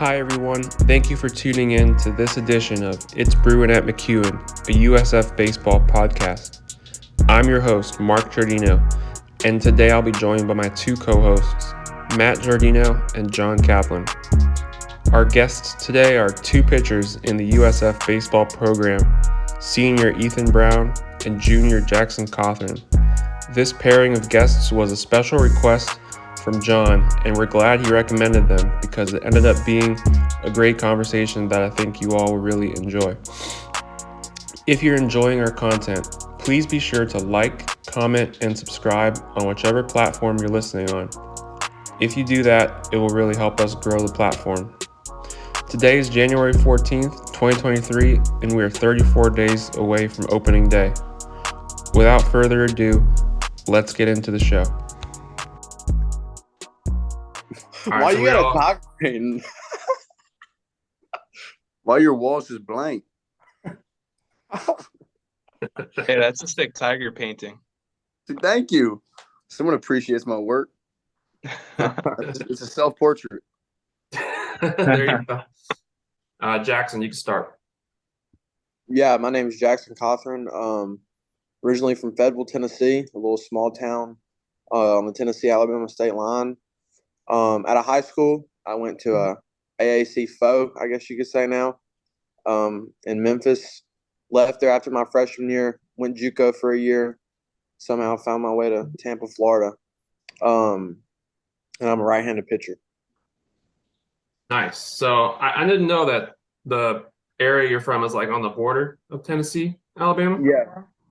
Hi everyone, thank you for tuning in to this edition of It's Brewin at McEwen, a USF Baseball podcast. I'm your host, Mark Giardino, and today I'll be joined by my two co-hosts, Matt Giardino and John Kaplan. Our guests today are two pitchers in the USF Baseball program, senior Ethan Brown and junior Jackson Cothren. This pairing of guests was a special request from John, and we're glad he recommended them because it ended up being a great conversation that I think you all will really enjoy. If you're enjoying our content, please be sure to like, comment, and subscribe on whichever platform you're listening on. If you do that, it will really help us grow the platform. Today is January 14th, 2023, and we are 34 days away from opening day. Without further ado, let's get into the show. Right, why so you got a cock ring? Why your walls is blank? Hey, that's a sick tiger painting. Thank you. Someone appreciates my work. It's a self-portrait. There you go. Jackson, you can start. Yeah, my name is Jackson Cothren. Originally from Fayetteville, Tennessee, a little small town on the Tennessee-Alabama state line. Out of high school, I went to a AAC foe, I guess you could say now, in Memphis. Left there after my freshman year, went Juco for a year. Somehow found my way to Tampa, Florida. And I'm a right-handed pitcher. Nice. So I didn't know that the area you're from is like on the border of Tennessee, Alabama?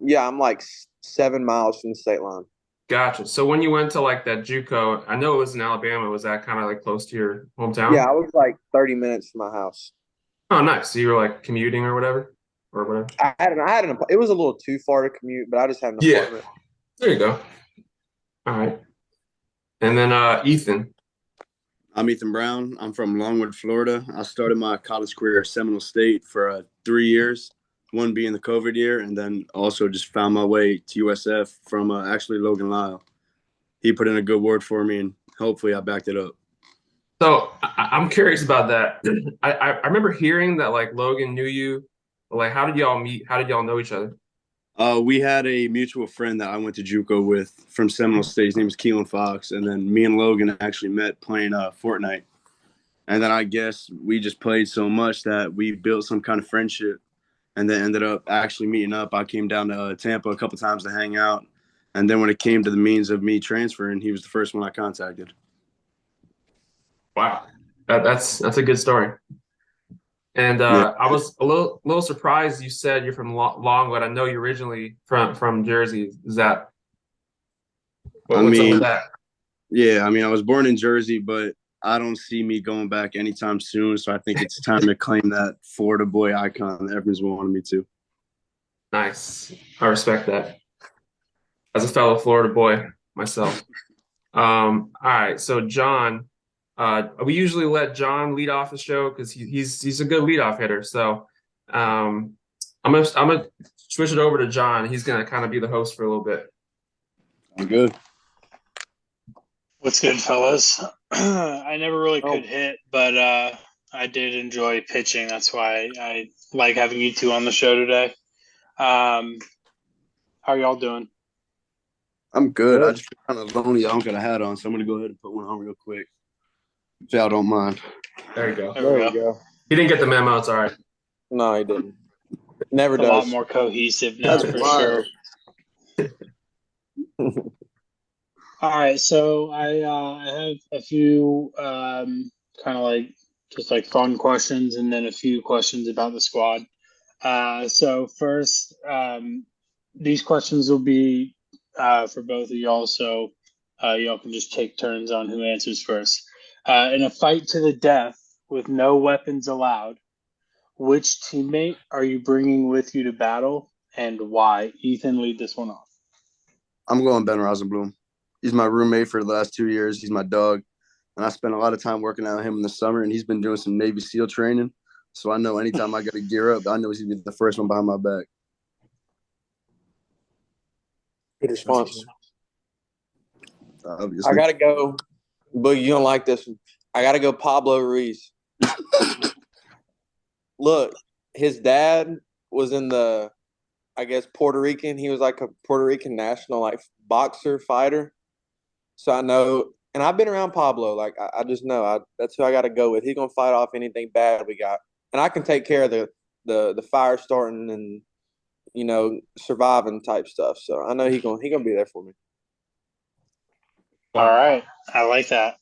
Yeah, I'm like 7 miles from the state line. Gotcha. So when you went to like that JUCO, I know it was in Alabama. Was that kind of like close to your hometown? Yeah, I was like 30 minutes from my house. Oh, nice. So you were like commuting or whatever? It was a little too far to commute, but I just had an apartment. There you go. All right. And then Ethan. I'm Ethan Brown. I'm from Longwood, Florida. I started my college career at Seminole State for 3 years. One being the COVID year, and then also just found my way to USF from actually Logan Lyle. He put in a good word for me, and hopefully I backed it up. So I'm curious about that. I remember hearing that like Logan knew you. Like, how did y'all meet? How did y'all know each other? We had a mutual friend that I went to JUCO with from Seminole State. His name is Keelan Fox, and then me and Logan actually met playing Fortnite. And then I guess we just played so much that we built some kind of friendship. And then ended up actually meeting up. I came down to Tampa a couple times to hang out. And then when it came to the means of me transferring, he was the first one I contacted. Wow. That's a good story. And I was a little surprised you said you're from Longwood. I know you're originally from Jersey. Is that what's up with that? Yeah, I was born in Jersey, but I don't see me going back anytime soon, so I think it's time to claim that Florida boy icon that everyone's wanted me to. Nice. I respect that. As a fellow Florida boy myself. All right, so John, we usually let John lead off the show because he's a good leadoff hitter. So I'm gonna switch it over to John. He's gonna kind of be the host for a little bit. I'm good. What's good, fellas? I never really could hit, but I did enjoy pitching. That's why I like having you two on the show today. How are y'all doing? I'm good. I just feel kind of lonely. I don't got a hat on, so I'm going to go ahead and put one on real quick. If y'all don't mind. There you go. There we go. He didn't get the memo. It's all right. No, he didn't. Never does. A lot more cohesive now, for sure. All right, so I have a few kind of like just like fun questions and then a few questions about the squad. So first, these questions will be for both of y'all, so y'all can just take turns on who answers first. In a fight to the death with no weapons allowed, which teammate are you bringing with you to battle and why? Ethan, lead this one off. I'm going Ben Rosenblum. He's my roommate for the last 2 years. He's my dog. And I spent a lot of time working out with him in the summer, and he's been doing some Navy SEAL training. So I know anytime I got to gear up, I know he's going to be the first one behind my back. Good response. Obviously. I got to go, but you don't like this one. I got to go Pablo Ruiz. Look, his dad was in the, I guess, Puerto Rican. He was like a Puerto Rican national like boxer fighter. So I know, and I've been around Pablo. Like I just know that's who I got to go with. He's gonna fight off anything bad we got, and I can take care of the fire starting and surviving type stuff. So I know he gonna be there for me. All right, I like that.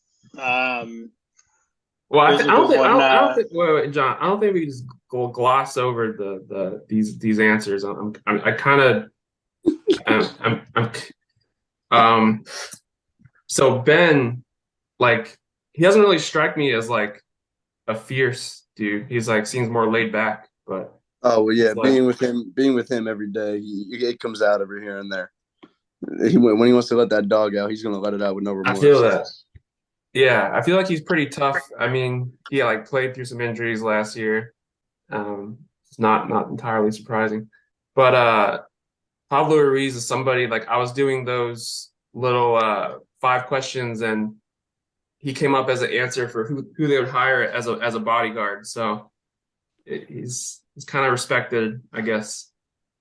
Well, I Here's a don't good think, one, I don't think, wait, John, I don't think we just go gloss over these answers. So Ben, like, he doesn't really strike me as like a fierce dude. He's like seems more laid back, but Oh well, yeah. it's like, Being with him every day, it comes out every here and there. When he wants to let that dog out, he's gonna let it out with no remorse. I feel that. Yeah, I feel like he's pretty tough. I mean, he like played through some injuries last year. It's not entirely surprising, but Pablo Ruiz is somebody like I was doing those little 5 questions and he came up as an answer for who they would hire as a bodyguard. So he's kind of respected, I guess,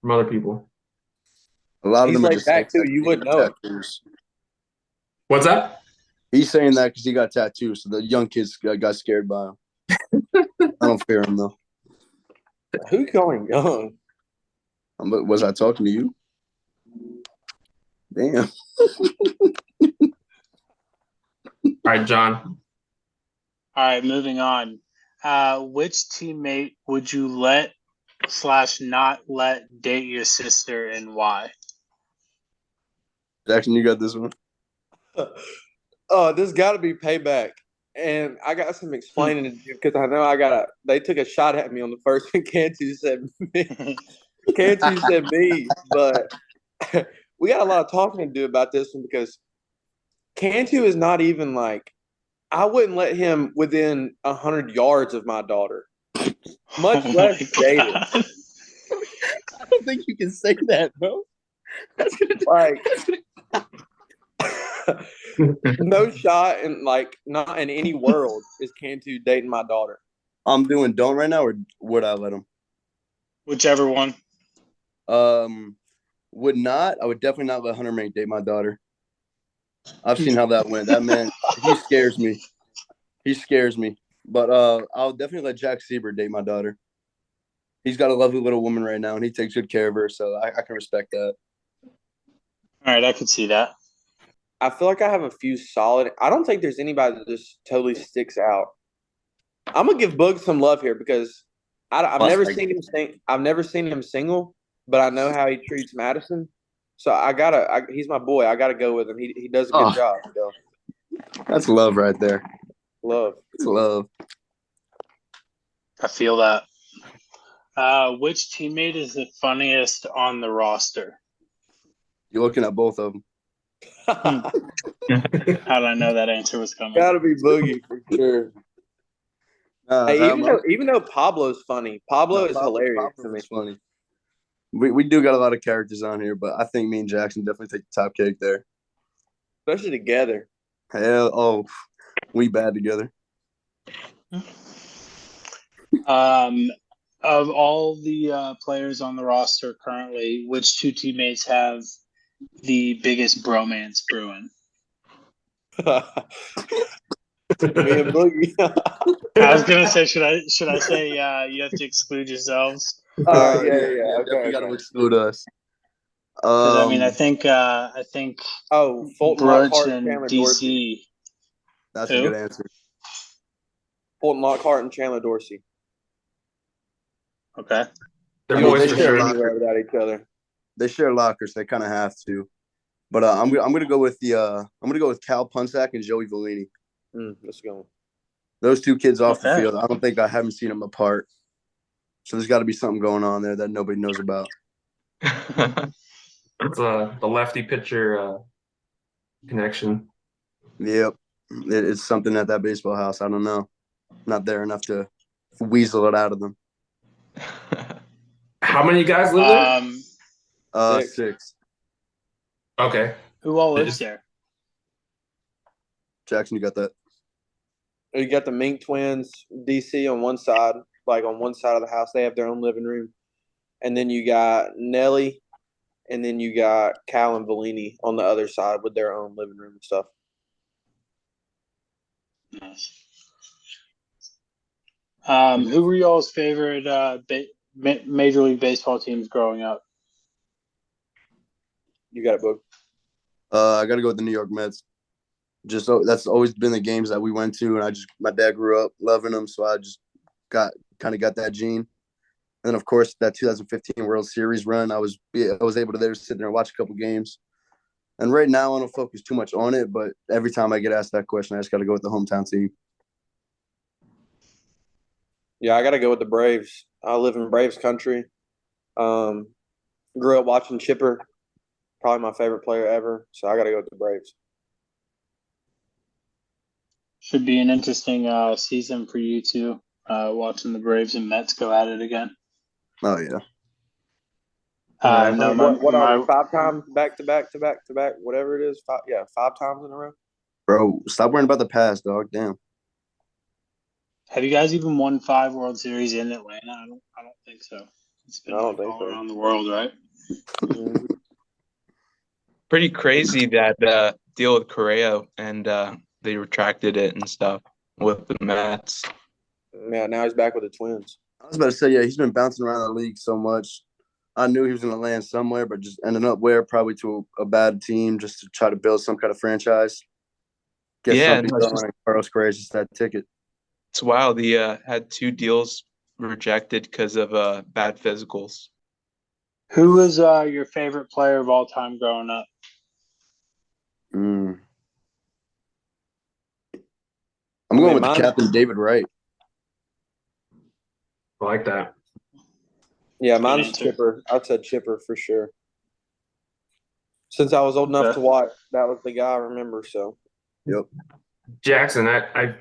from other people. A lot of He's them are like just that too. You would know. tattoos. What's that? He's saying that because he got tattoos, so the young kids got scared by him. I don't fear him though. Who going young? But was I talking to you? Damn. All right, John. All right, moving on. Which teammate would you let/not let date your sister, and why? Jackson, you got this one. Oh, this got to be payback, and I got some explaining to do because I know they took a shot at me on the first one. Cantu said me. Cantu said me, but we got a lot of talking to do about this one because Cantu is not even like I wouldn't let him within 100 yards of my daughter, much less date her. I don't think you can say that, bro. That's gonna no shot in not in any world is Cantu dating my daughter. I'm doing don't right now, or would I let him? Whichever one. Would not. I would definitely not let Hunter Mate date my daughter. I've seen how that went. That man, he scares me. He scares me. But I'll definitely let Jack Sieber date my daughter. He's got a lovely little woman right now, and he takes good care of her, so I can respect that. All right, I could see that. I feel like I have a few solid. I don't think there's anybody that just totally sticks out. I'm gonna give Boog some love here because I've never seen him sing. I've never seen him single, but I know how he treats Madison. So he's my boy. I gotta go with him. He does a good job. So. That's love right there. Love. It's love. I feel that. Which teammate is the funniest on the roster? You're looking at both of them. How did I know that answer was coming? Gotta be Boogie for sure. Hey, even though Pablo's funny, Pablo is hilarious to me. Funny. We do got a lot of characters on here, but I think me and Jackson definitely take the top cake there. Especially together. We bad together. Of all the players on the roster currently, which 2 teammates have the biggest bromance brewing? Me and Boogie. I was gonna say, should I say you have to exclude yourselves? Yeah. Definitely got to exclude us. Because I think Fulton Brooch Lockhart and Chandler DC. Dorsey. That's a good answer. Fulton Lockhart and Chandler Dorsey. Okay. They're boys They for share sure. anywhere without each other. They share lockers. They kind of have to. But I'm gonna go with Cal Punsack and Joey Vellini. Let's go. Those 2 kids off the field. I haven't seen them apart. So there's got to be something going on there that nobody knows about. It's the lefty pitcher connection. Yep, it's something at that baseball house. I don't know. Not there enough to weasel it out of them. How many guys live there? 6. Okay. Who all lives there? Jackson, you got that? You got the Mink twins, DC on one side, like on one side of the house. They have their own living room. And then you got Nelly, and then you got Cal and Bellini on the other side with their own living room and stuff. Nice. Who were y'all's favorite Major League Baseball teams growing up? You got it, Boog. I got to go with the New York Mets. Just that's always been the games that we went to, and my dad grew up loving them, so I just got that gene. And then of course that 2015 World Series run, I was able to sit there and watch a couple games. And right now I don't focus too much on it, but every time I get asked that question, I just got to go with the hometown team. Yeah, I got to go with the Braves. I live in Braves country. Grew up watching Chipper, probably my favorite player ever. So I got to go with the Braves. Should be an interesting season for you two, watching the Braves and Mets go at it again. Oh yeah. What are we, 5 times back to back, whatever it is? 5 times in a row. Bro, stop worrying about the past, dog. Damn. Have you guys even won 5 World Series in Atlanta? I don't think so. It's been all around the world, right? Pretty crazy that deal with Correa, and they retracted it and stuff with the Mets. Yeah, now he's back with the Twins. I was about to say, yeah, he's been bouncing around the league so much. I knew he was going to land somewhere, but just ended up probably to a bad team just to try to build some kind of franchise. Something going on. Carlos Correa just that ticket. It's wild. He had 2 deals rejected because of bad physicals. Who was your favorite player of all time growing up? I'm going with the captain, David Wright. I like that. Yeah, mine's Chipper. I'd say Chipper for sure. Since I was old enough to watch, that was the guy I remember. So, yep. Jackson, I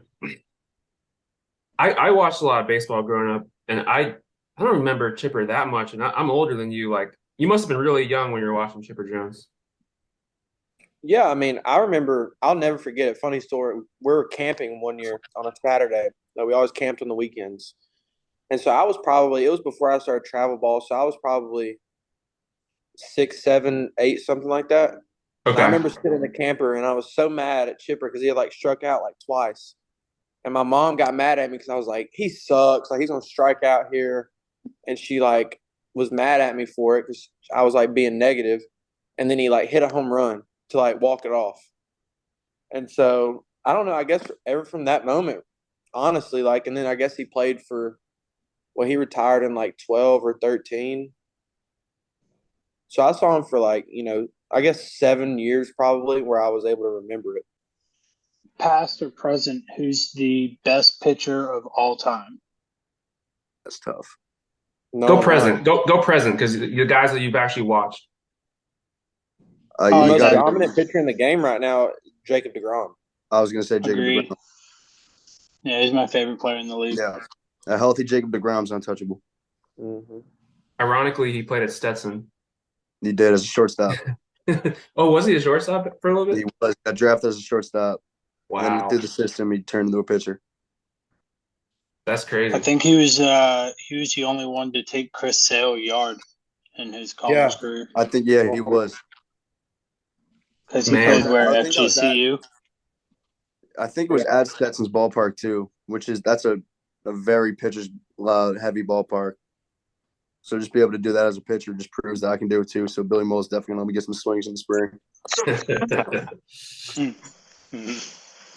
watched a lot of baseball growing up, and I don't remember Chipper that much. And I'm older than you. Like, you must have been really young when you were watching Chipper Jones. Yeah, I mean, I remember. I'll never forget it. Funny story. We were camping one year on a Saturday. We always camped on the weekends. And so it was before I started travel ball. So I was probably 6, 7, 8, something like that. Okay. I remember sitting in the camper and I was so mad at Chipper because he had struck out twice. And my mom got mad at me because I was like, he sucks. He's going to strike out here. And she was mad at me for it because I was being negative. And then he hit a home run to walk it off. And so I don't know, I guess ever from that moment, honestly, and then I guess he played for, he retired in 12 or 13. So I saw him for I guess 7 years probably where I was able to remember it. Past or present, who's the best pitcher of all time? That's tough. Go present. Go present because the guys that you've actually watched. The most dominant pitcher in the game right now, Jacob deGrom. I was going to say Jacob deGrom. Yeah, he's my favorite player in the league. Yeah. A healthy Jacob deGrom's untouchable. Mm-hmm. Ironically, he played at Stetson. He did as a shortstop. Oh, was he a shortstop for a little bit? He was. Got drafted as a shortstop. Wow. And then through the system, he turned into a pitcher. That's crazy. I think he was the only one to take Chris Sale a yard in his college career. I think, he was. Because he played where, FGCU? I think it was at Stetson's ballpark, too, that's a very pitcher's heavy ballpark. So just be able to do that as a pitcher just proves that I can do it, too. So Billy Mole's definitely going to let me get some swings in the spring.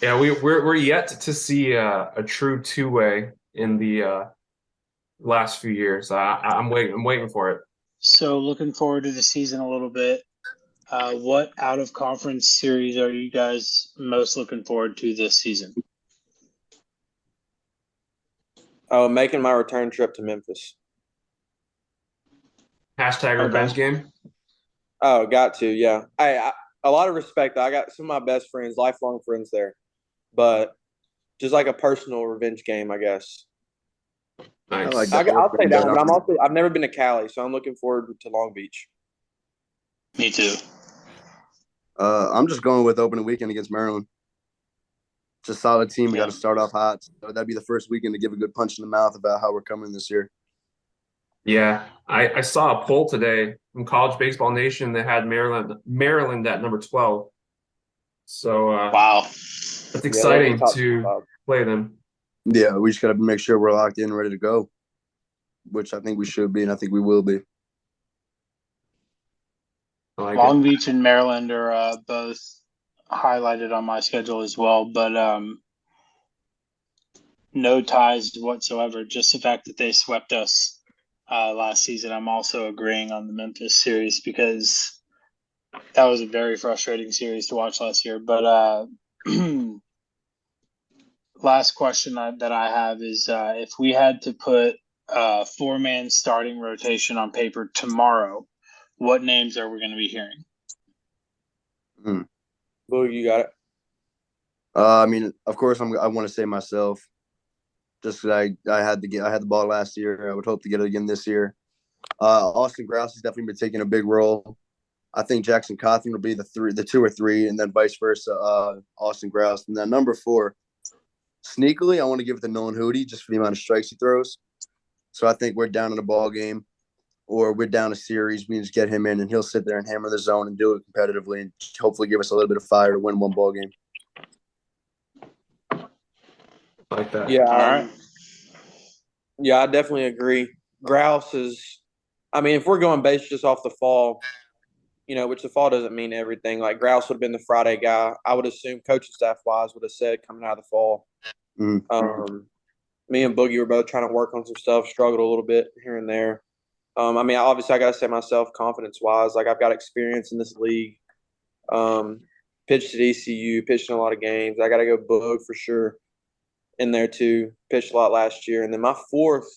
Yeah, we're yet to see a true two-way in the last few years. I'm waiting for it. So looking forward to the season a little bit. What out-of-conference series are you guys most looking forward to this season? Oh, making my return trip to Memphis. Hashtag revenge game? Oh, got to, yeah. A lot of respect. I got some of my best friends, lifelong friends there. But just a personal revenge game, I guess. Nice. I'll say that one. But I've never been to Cali, so I'm looking forward to Long Beach. Me too. I'm just going with opening weekend against Maryland. It's a solid team. We Yeah. got to start off hot. So that'd be the first weekend to give a good punch in the mouth about how we're coming this year. Yeah, I saw a poll today from College Baseball Nation that had Maryland at number 12. So Wow. it's Yeah, exciting they're top to five. play them. Yeah, we just got to make sure we're locked in, ready to go, which I think we should be, and I think we will be. I like Long it. Beach and Maryland are both highlighted on my schedule as well, but no ties whatsoever. Just the fact that they swept us last season. I'm also agreeing on the Memphis series because that was a very frustrating series to watch last year. But last question that I have is if we had to put a 4-man starting rotation on paper tomorrow, what names are we going to be hearing? Boo, you got it. I mean, of course, I want to say myself, just because I had the ball last year. I would hope to get it again this year. Austin Grouse has definitely been taking a big role. I think Jackson Cothren will be the 2 or 3, and then vice versa. Austin Grouse, and then number 4. Sneakily, I want to give it to Nolan Hootie just for the amount of strikes he throws. So I think we're down in a ball game, or we're down a series. We just get him in, and he'll sit there and hammer the zone and do it competitively, and hopefully give us a little bit of fire to win one ball game. I like that. Yeah. All right. Yeah, I definitely agree. Grouse is, I mean, if we're going based just off the fall, which the fall doesn't mean everything. Like Grouse would have been the Friday guy. I would assume coaching staff wise would have said coming out of the fall. Me and Boogie were both trying to work on some stuff, struggled a little bit here and there. I mean, obviously, I got to say myself, confidence-wise, like I've got experience in this league. Pitched at ECU, pitched in a lot of games. I got to go Boog for sure in there too. Pitched a lot last year. And then my fourth.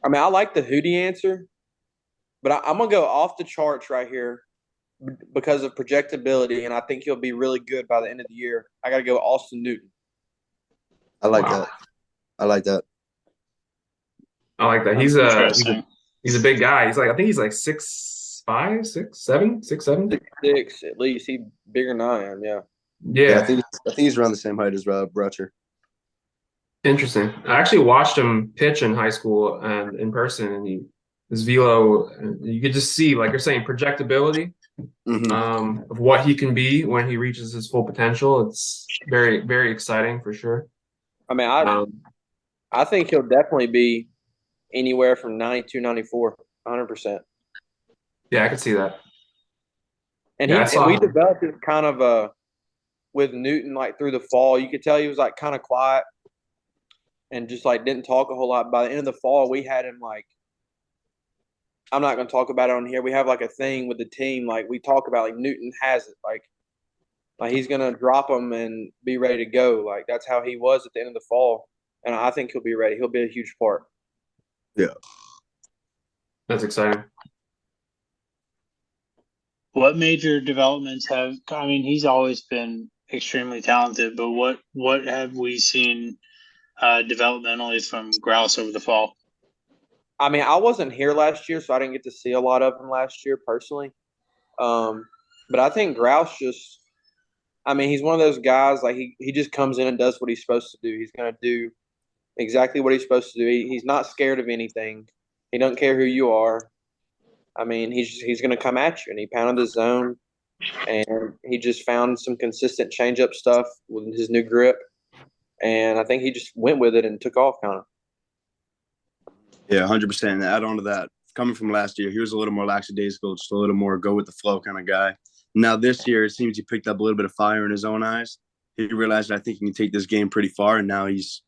I mean, I like the Hootie answer, but I'm going to go off the charts right here because of projectability, and I think he'll be really good by the end of the year. I got to go Austin Newton. I like Wow. that. I like that. I like that. That's interesting. He's a big guy. I think he's like 6'5", 6'7", 6'7". 6'6", at least. He's bigger than I am, yeah. Yeah, I think he's around the same height as Brutcher. Interesting. I actually watched him pitch in high school and in person, and his velo, you could just see, like you're saying, projectability of what he can be when he reaches his full potential. It's very, very exciting for sure. I mean, I think he'll definitely be anywhere from 92, 94, 100%. Yeah, I could see that. And we developed it kind of with Newton, like through the fall. You could tell he was like kind of quiet and just like didn't talk a whole lot. By the end of the fall, we had him like, I'm not going to talk about it on here. We have like a thing with the team. Like we talk about like Newton has it. Like he's going to drop him and be ready to go. Like that's how he was at the end of the fall. And I think he'll be ready. He'll be a huge part. Yeah. That's exciting. What major developments he's always been extremely talented, but what have we seen developmentally from Grouse over the fall? I mean, I wasn't here last year, so I didn't get to see a lot of him last year personally. But I think Grouse he's one of those guys, like he just comes in and does what he's supposed to do. He's going to do exactly what he's supposed to do. He's not scared of anything. He doesn't care who you are. I mean, he's going to come at you, and he pounded the zone, and he just found some consistent changeup stuff with his new grip, and I think he just went with it and took off kind of. Yeah, 100%. And add on to that, coming from last year, he was a little more lackadaisical, just a little more go with the flow kind of guy. Now this year, it seems he picked up a little bit of fire in his own eyes. He realized, I think he can take this game pretty far, and now he's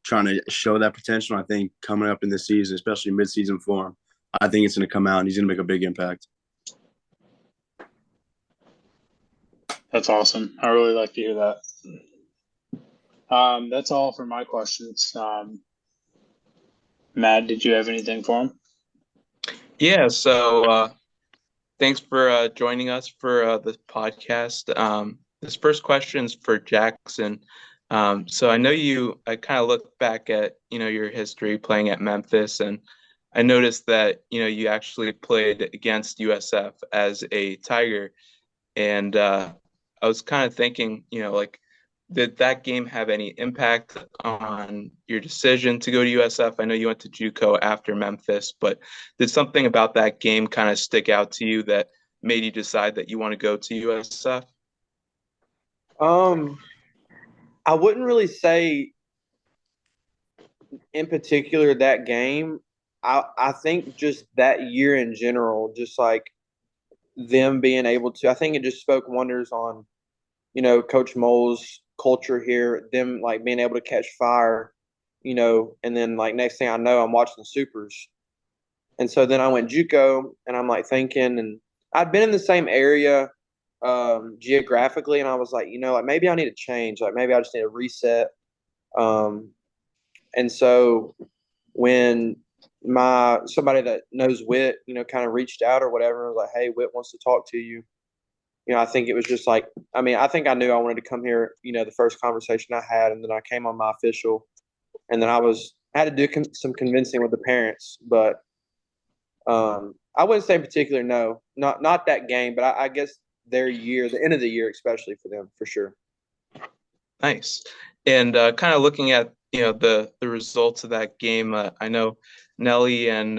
trying to show that potential. I think coming up in this season, especially mid-season form, I think it's going to come out, and he's going to make a big impact. That's awesome. I really like to hear that. That's all for my questions. Matt, did you have anything for him? Yeah, so thanks for joining us for this podcast. This first question is for Jackson. So I know I kind of looked back at, your history playing at Memphis, and I noticed that, you actually played against USF as a Tiger. And I was kind of thinking, like, did that game have any impact on your decision to go to USF? I know you went to JUCO after Memphis, but did something about that game kind of stick out to you that made you decide that you want to go to USF? I wouldn't really say in particular that game. I think just that year in general, just like them being able to, I think it just spoke wonders on, Coach Mole's culture here, them like being able to catch fire, and then like next thing I know, I'm watching the Supers. And so then I went JUCO and I'm like thinking, and I'd been in the same area geographically, and I was like, like maybe I need to change. Like maybe I just need a reset. Um, and so when somebody that knows Whit, kind of reached out or whatever, was like, hey, Whit wants to talk to you. I think it was just like, I think I knew I wanted to come here, the first conversation I had, and then I came on my official, and then I had to do some convincing with the parents, but I wouldn't say in particular, no, not that game, but I guess their year, the end of the year, especially for them, for sure. Nice. And kind of looking at the results of that game, I know Nelly and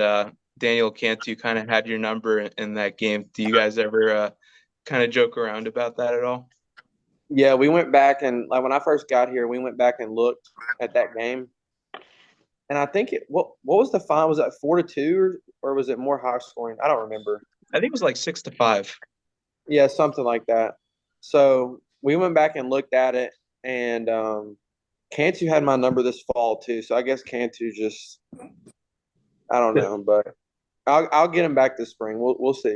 Daniel Cantu kind of had your number in that game. Do you guys ever kind of joke around about that at all? Yeah, we went back and like when I first got here, we went back and looked at that game, and I think what was the final? Was that 4-2 or was it more high scoring? I don't remember. I think it was like 6-5. Yeah, something like that. So we went back and looked at it, and Cantu had my number this fall too. So I guess Cantu just, I don't know, but I'll get him back this spring. We'll see.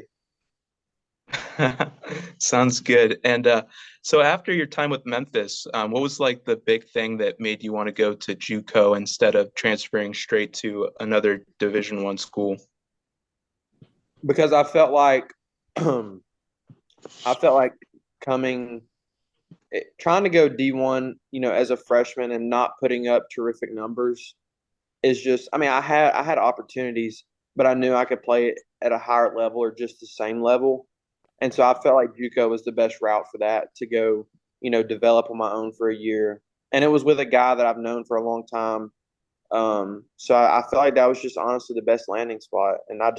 Sounds good. And so after your time with Memphis, what was like the big thing that made you want to go to JUCO instead of transferring straight to another Division I school? Because I felt like coming trying to go D1, as a freshman and not putting up terrific numbers is just, I had opportunities, but I knew I could play it at a higher level or just the same level. And so I felt like JUCO was the best route for that to go, develop on my own for a year. And it was with a guy that I've known for a long time. So I felt like that was just honestly the best landing spot. And I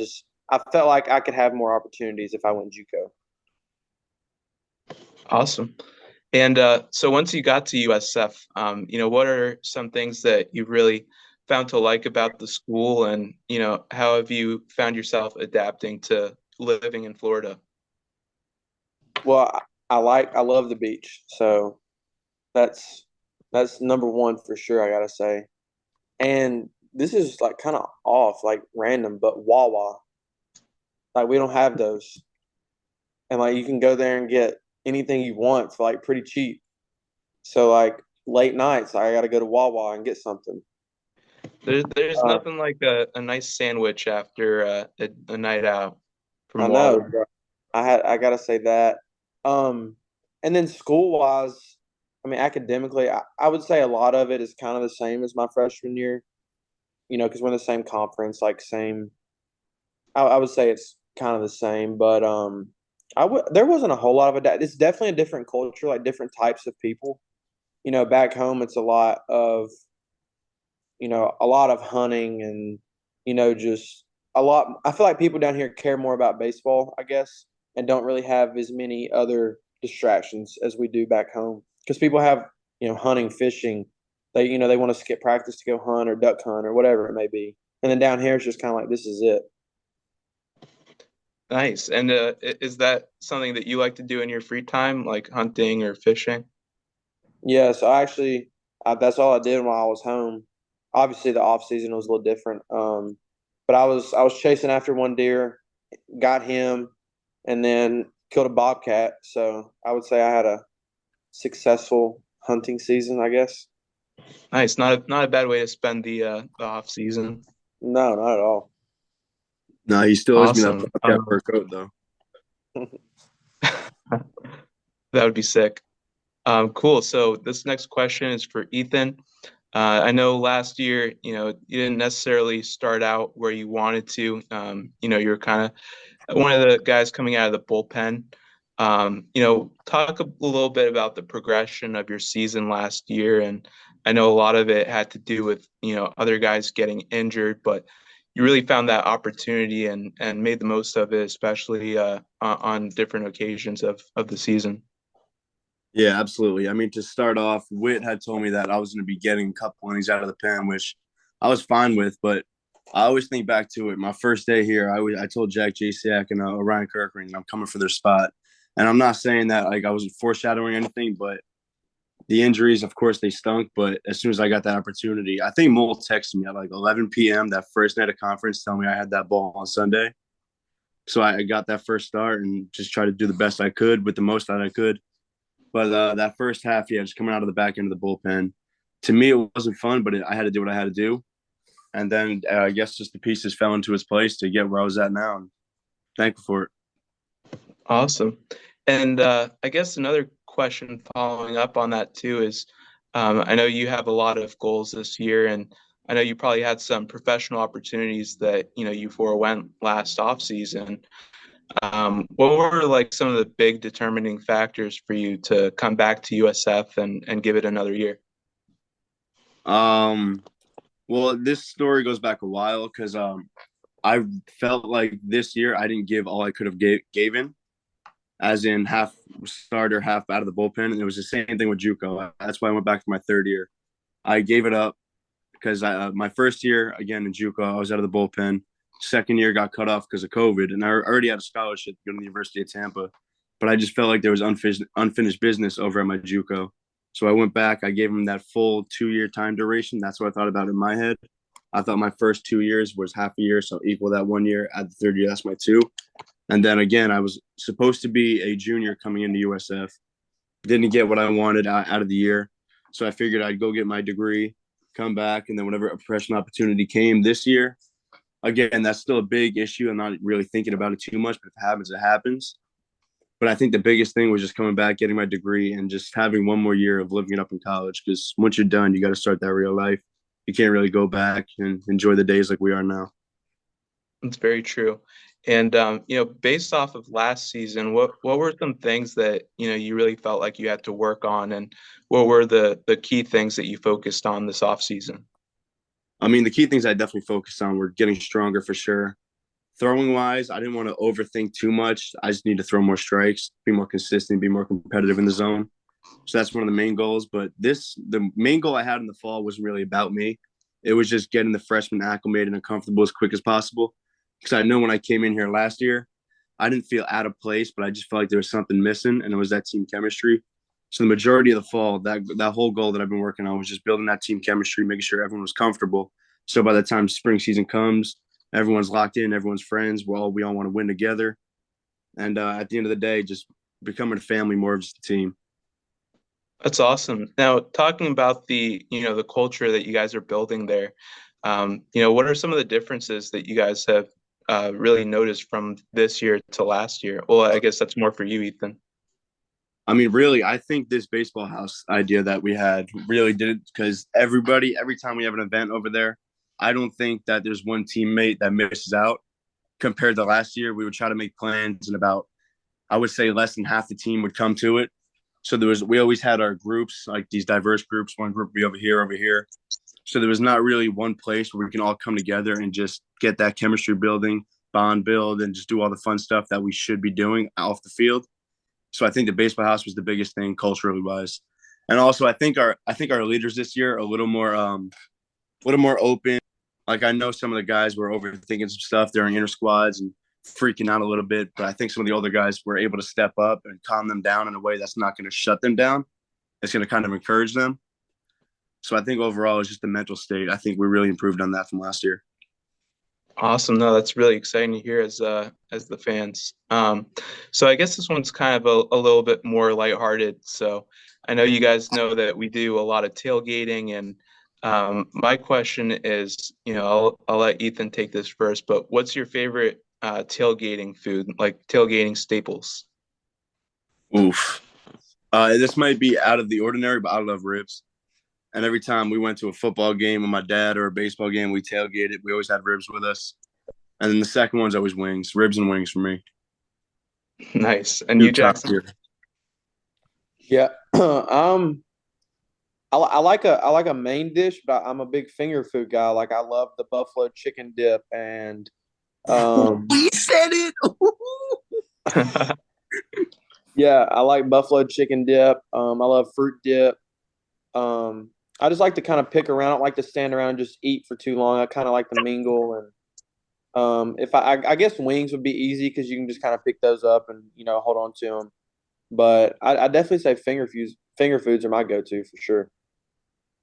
felt like I could have more opportunities if I went JUCO. Awesome. And so once you got to USF, what are some things that you really found to like about the school, and how have you found yourself adapting to living in Florida? Well, I love the beach, so that's number one for sure. I gotta say, and this is like kind of off, like random, but Wawa, like we don't have those, and like you can go there and get anything you want for like pretty cheap. So like late nights, I got to go to Wawa and get something. There's nothing like a nice sandwich after a night out from I know, Wawa. bro. I gotta say that. And then school wise, academically, I would say a lot of it is kind of the same as my freshman year. Because we're in the same conference, like same. I would say it's kind of the same, but there wasn't a whole lot of it. It's definitely a different culture, like different types of people. Back home, it's a lot of hunting and just a lot. I feel like people down here care more about baseball, I guess, and don't really have as many other distractions as we do back home. Because people have hunting, fishing. They want to skip practice to go hunt or duck hunt or whatever it may be. And then down here, it's just kind of like this is it. Nice. And is that something that you like to do in your free time, like hunting or fishing? Yeah, so actually, that's all I did while I was home. Obviously, the off season was a little different. But I was chasing after one deer, got him, and then killed a bobcat. So I would say I had a successful hunting season, I guess. Nice. Not a bad way to spend the off season. No, not at all. No, he still owes me that Awesome. podcast fur coat though. That would be sick. Cool. So this next question is for Ethan. I know last year, you didn't necessarily start out where you wanted to. You were kind of one of the guys coming out of the bullpen. Talk a little bit about the progression of your season last year. And I know a lot of it had to do with, other guys getting injured, but you really found that opportunity and made the most of it, especially on different occasions of the season. Yeah, absolutely. I mean, to start off, Witt had told me that I was going to be getting a couple innings out of the pen, which I was fine with. But I always think back to it. My first day here, I told Jack Jasiak and Ryan Kirkring I'm coming for their spot. And I'm not saying that like I was foreshadowing anything, but the injuries, of course, they stunk. But as soon as I got that opportunity, I think Mole texted me at like 11 p.m. that first night of conference, telling me I had that ball on Sunday. So I got that first start and just tried to do the best I could with the most that I could. But that first half, yeah, just coming out of the back end of the bullpen, to me, it wasn't fun, but I had to do what I had to do. And then I guess just the pieces fell into its place to get where I was at now. And thankful for it. Awesome. And I guess another question following up on that too is, I know you have a lot of goals this year, and I know you probably had some professional opportunities that, you forewent last offseason. What were like some of the big determining factors for you to come back to USF and give it another year? Well, this story goes back a while because I felt like this year I didn't give all I could have given, as in half starter, half out of the bullpen. And it was the same thing with Juco. That's why I went back to my third year. I gave it up because my first year, again, in Juco, I was out of the bullpen. Second year got cut off because of COVID. And I already had a scholarship to go to the University of Tampa. But I just felt like there was unfinished business over at my Juco. So I went back. I gave him that full 2-year time duration. That's what I thought about in my head. I thought my first 2 years was half a year, so equal that 1 year. At the third year, that's my 2. And then again, I was supposed to be a junior coming into USF. Didn't get what I wanted out of the year. So I figured I'd go get my degree, come back, and then whenever a professional opportunity came this year, again, that's still a big issue. I'm not really thinking about it too much, but if it happens, it happens. But I think the biggest thing was just coming back, getting my degree, and just having one more year of living it up in college. Because once you're done, you got to start that real life. You can't really go back and enjoy the days like we are now. It's very true. And based off of last season, what were some things that you really felt like you had to work on, and what were the key things that you focused on this off season? I mean, the key things I definitely focused on were getting stronger for sure. Throwing wise, I didn't want to overthink too much. I just need to throw more strikes, be more consistent, be more competitive in the zone. So that's one of the main goals. But the main goal I had in the fall wasn't really about me. It was just getting the freshmen acclimated and comfortable as quick as possible. Because I know when I came in here last year, I didn't feel out of place, but I just felt like there was something missing, and it was that team chemistry. So the majority of the fall, that whole goal that I've been working on was just building that team chemistry, making sure everyone was comfortable. So by the time spring season comes, everyone's locked in, everyone's friends. We all want to win together. And at the end of the day, just becoming a family more of just a team. That's awesome. Now, talking about the culture that you guys are building there, what are some of the differences that you guys have really noticed from this year to last year? Well, I guess that's more for you, Ethan. I mean, really, I think this baseball house idea that we had really did it because every time we have an event over there, I don't think that there's one teammate that misses out. Compared to last year, we would try to make plans, and about, I would say, less than half the team would come to it. So we always had our groups, like these diverse groups. One group would be over here. So there was not really one place where we can all come together and just get that chemistry building, bond build, and just do all the fun stuff that we should be doing off the field. So I think the baseball house was the biggest thing culturally wise. And also I think our leaders this year are a little more open. Like I know some of the guys were overthinking some stuff during inter squads and freaking out a little bit, but I think some of the older guys were able to step up and calm them down in a way that's not going to shut them down. It's going to kind of encourage them. So I think overall it's just the mental state. I think we really improved on that from last year. Awesome. No, that's really exciting to hear as the fans. So I guess this one's kind of a little bit more lighthearted. So I know you guys know that we do a lot of tailgating, and my question is, I'll let Ethan take this first, but what's your favorite tailgating food, like tailgating staples? Oof. This might be out of the ordinary, but I love ribs. And every time we went to a football game with my dad or a baseball game, we tailgated. We always had ribs with us. And then the second one's always wings, ribs and wings for me. Nice. And you, Good top Jackson? tier. Yeah. I like a main dish, but I'm a big finger food guy. Like I love the buffalo chicken dip and He said it. yeah, I like buffalo chicken dip. I love fruit dip. I just like to kind of pick around. I don't like to stand around and just eat for too long. I kind of like to mingle and if I guess wings would be easy because you can just kind of pick those up and hold on to them. But I definitely say finger foods are my go-to for sure.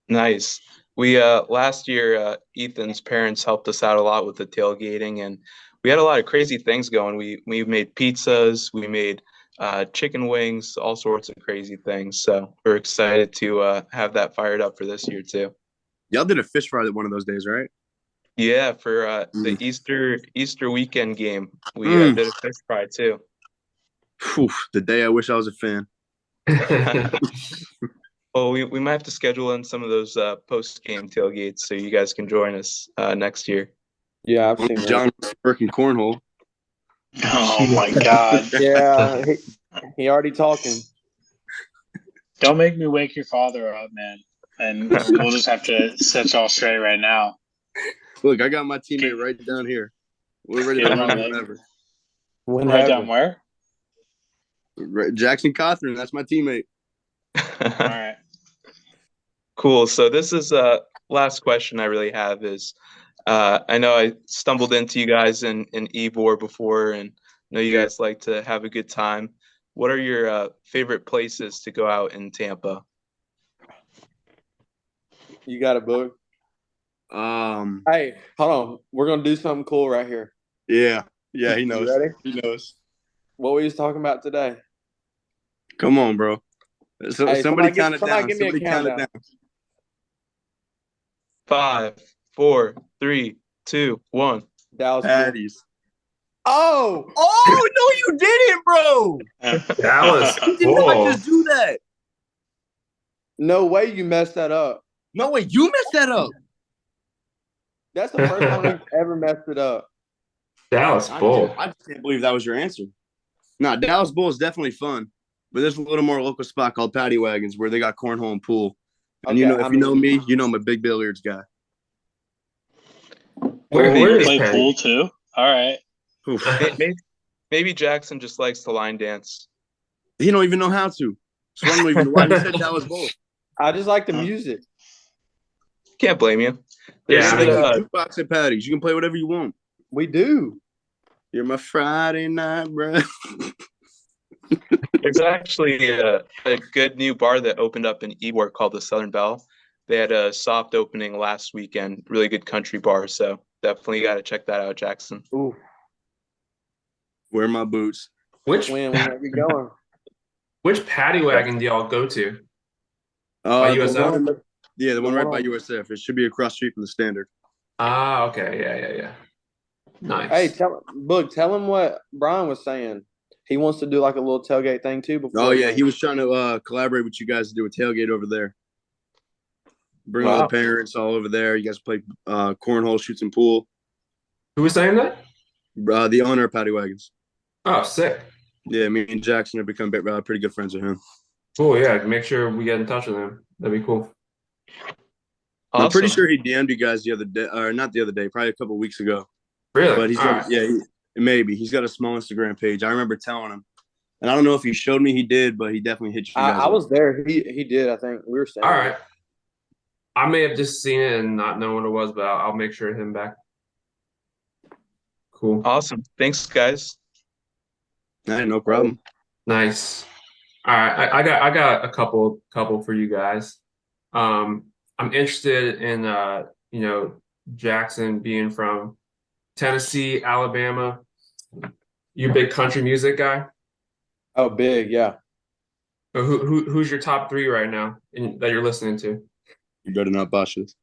Nice. We last year Ethan's parents helped us out a lot with the tailgating, and we had a lot of crazy things going. We made pizzas, we made chicken wings, all sorts of crazy things. So we're excited to have that fired up for this year too. Y'all did a fish fry one of those days, right? Yeah, for the Easter weekend game, we did a fish fry too. Whew, the day I wish I was a fan. Well, we might have to schedule in some of those post-game tailgates so you guys can join us next year. Yeah, I've seen that. John working cornhole. Oh my God! Yeah, he already talking. Don't make me wake your father up, man. And we'll just have to set y'all straight right now. Look, I got my teammate right down here. We're ready to run whenever. Right down where? Jackson Cothren, that's my teammate. All right. Cool. So this is last question I really have is I know I stumbled into you guys in Ybor before, and I know you guys like to have a good time. What are your favorite places to go out in Tampa? You got it, Boog. Hey, hold on. We're gonna do something cool right here. Yeah, he knows. You ready? He knows. What we was talking about today? Come on, bro. So Hey, somebody count it somebody down. give me a Somebody count it countdown. down. 5, 4, 3, 2, 1. Dallas. Patties. Oh, no, you didn't, bro. Dallas. You did not just do that. no way! You messed that up. No way, you messed that up. That's the first time we've ever messed it up. Dallas Bull. I just can't believe that was your answer. Nah, Dallas Bull is definitely fun, but there's a little more local spot called Paddy Wagons where they got cornhole and pool. And Okay, if you know me, you know I'm a big billiards guy. Where you is play Patty? pool too? All right. Oof. Maybe Jackson just likes to line dance. He don't even know how to. So I don't even know why he said Dallas Bull. I just like the music. Can't blame you. Yeah, There's I a mean, jukebox at Patty's. You can play whatever you want. We do. You're my Friday night, bro. There's actually a good new bar that opened up in Ybor called the Southern Belle. They had a soft opening last weekend. Really good country bar. So definitely got to check that out, Jackson. Ooh, Wear my boots. which when we might be going. which paddy wagon do y'all go to? The USF? one, the one right by on- USF. It should be across the street from the Standard. Ah, okay, yeah. Nice. Hey, tell him what Bryan was saying. He wants to do like a little tailgate thing too. Before Oh yeah, he was trying to collaborate with you guys to do a tailgate over there. Bring all the parents all over there. You guys play cornhole, shoot some pool. Who was saying that? The owner of Paddy Wagons. Oh, sick. Yeah, me and Jackson have become pretty good friends with him. Cool. Yeah, make sure we get in touch with him. That'd be cool. Awesome. I'm pretty sure he DM'd you guys the other day, or not the other day, probably a couple weeks ago. Really? But he's got, maybe he's got a small Instagram page. I remember telling him, and I don't know if he showed me he did, but he definitely hit you guys. I was there. He did. I think we were saying. All right. I may have just seen it and not know what it was, but I'll make sure to hit him back. Cool. Awesome. Thanks, guys. Hey, no problem. Nice. All right, I got a couple for you guys. I'm interested in Jackson being from Tennessee, Alabama. You a big country music guy? Oh, big, yeah. Who's your top 3 right now that you're listening to? You better not botch this.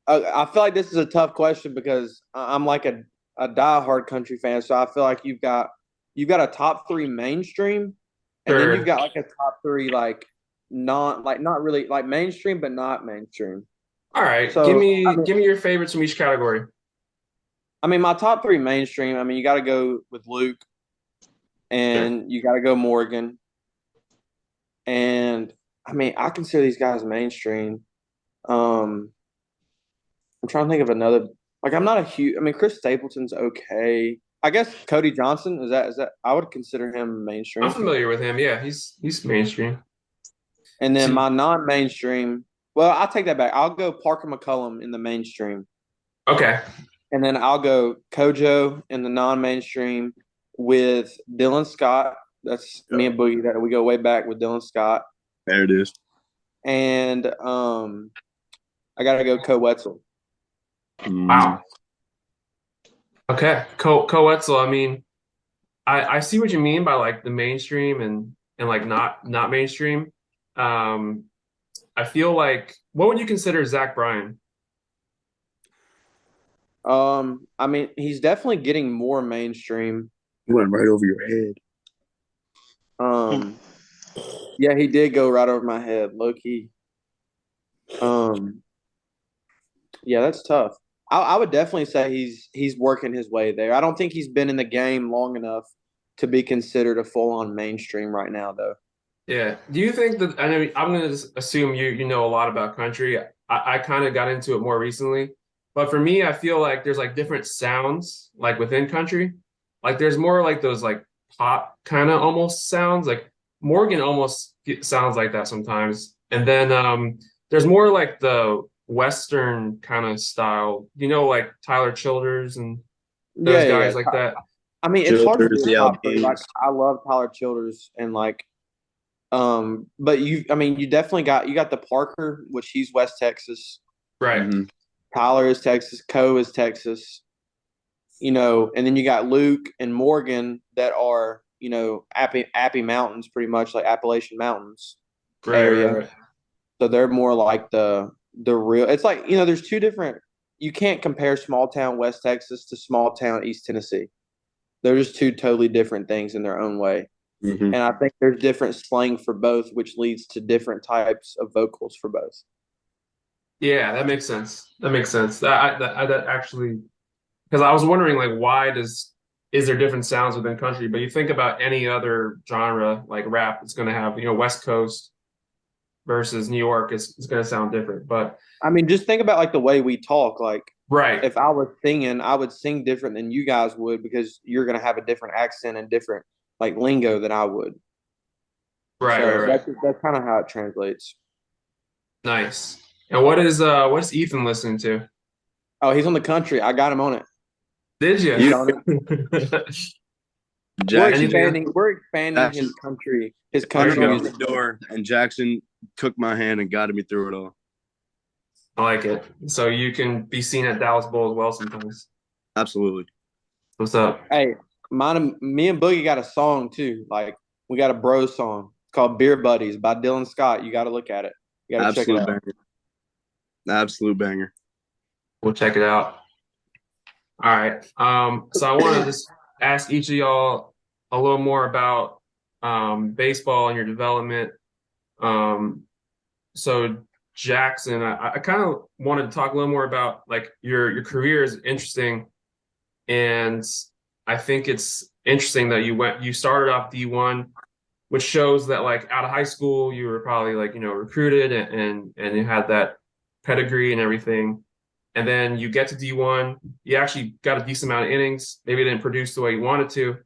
I feel like this is a tough question because I'm like a diehard country fan, so I feel like you've got a top 3 mainstream, and then you've got like a top 3 like not really like mainstream but not mainstream. All right, so give me your favorites from each category. I mean, my top 3 mainstream. I mean, you got to go with Luke. and you got to go Morgan. And I mean, I consider these guys mainstream. I'm trying to think of another. Like, I'm not a huge. I mean, Chris Stapleton's okay. I guess Cody Johnson is that. I would consider him mainstream. I'm familiar with him. Yeah, he's mainstream. And then my non-mainstream. Well, I'll take that back. I'll go Parker McCullum in the mainstream. Okay. And then I'll go Kojo in the non-mainstream with Dylan Scott. That's me and Boogie. That we go way back with Dylan Scott. There it is. And I gotta go Wetzel. Wow. Okay, Wetzel. I mean, I see what you mean by like the mainstream and like not mainstream. I feel like, what would you consider Zach Bryan? I mean, he's definitely getting more mainstream. He went right over your head. Yeah, he did go right over my head, low key. Yeah, that's tough. I would definitely say he's working his way there. I don't think he's been in the game long enough to be considered a full-on mainstream right now, though. Yeah. Do you think that, I know I'm going to assume you know a lot about country. I kind of got into it more recently. But for me, I feel like there's like different sounds like within country. Like there's more like those like pop kind of almost sounds. Like Morgan almost sounds like that sometimes. And then there's more like the Western kind of style, like Tyler Childers and those guys like that. I mean, it's hard to Childers, do pop, but Aldeans. like I love Tyler Childers and like but you definitely got the Parker, which he's West Texas. Right. Mhm. Tyler is Texas, Co is Texas. And then you got Luke and Morgan that are, Appy Mountains, pretty much like Appalachian Mountains area. Right. So they're more like the real. It's like, there's two different. You can't compare small town West Texas to small town East Tennessee. They're just two totally different things in their own way. Mm-hmm. And I think there's different slang for both, which leads to different types of vocals for both. Yeah, that makes sense. That actually, because I was wondering like is there different sounds within country? But you think about any other genre like rap, it's going to have West Coast versus New York is going to sound different. But I mean, just think about like the way we talk. Like, right, if I was singing, I would sing different than you guys would because you're going to have a different accent and different like lingo than I would. Right. That's kind of how it translates. Nice. And what's Ethan listening to? Oh, he's on the country. I got him on it. Did you? We're expanding his country. His country music door, and Jackson took my hand and guided me through it all. I like it. So you can be seen at Dallas Bowl as well sometimes. Absolutely. What's up? Hey, me and Boogie got a song too. Like, we got a bro song called "Beer Buddies" by Dylan Scott. You got to look at it. You got to check it out. Banger. Absolute banger. We'll check it out. All right. So I want to just ask each of y'all a little more about baseball and your development. So Jackson, I kind of wanted to talk a little more about like your career is interesting, and I think it's interesting that you started off D1, which shows that like out of high school you were probably like recruited and you had that pedigree and everything. And then you get to D1, you actually got a decent amount of innings, maybe it didn't produce the way you wanted to.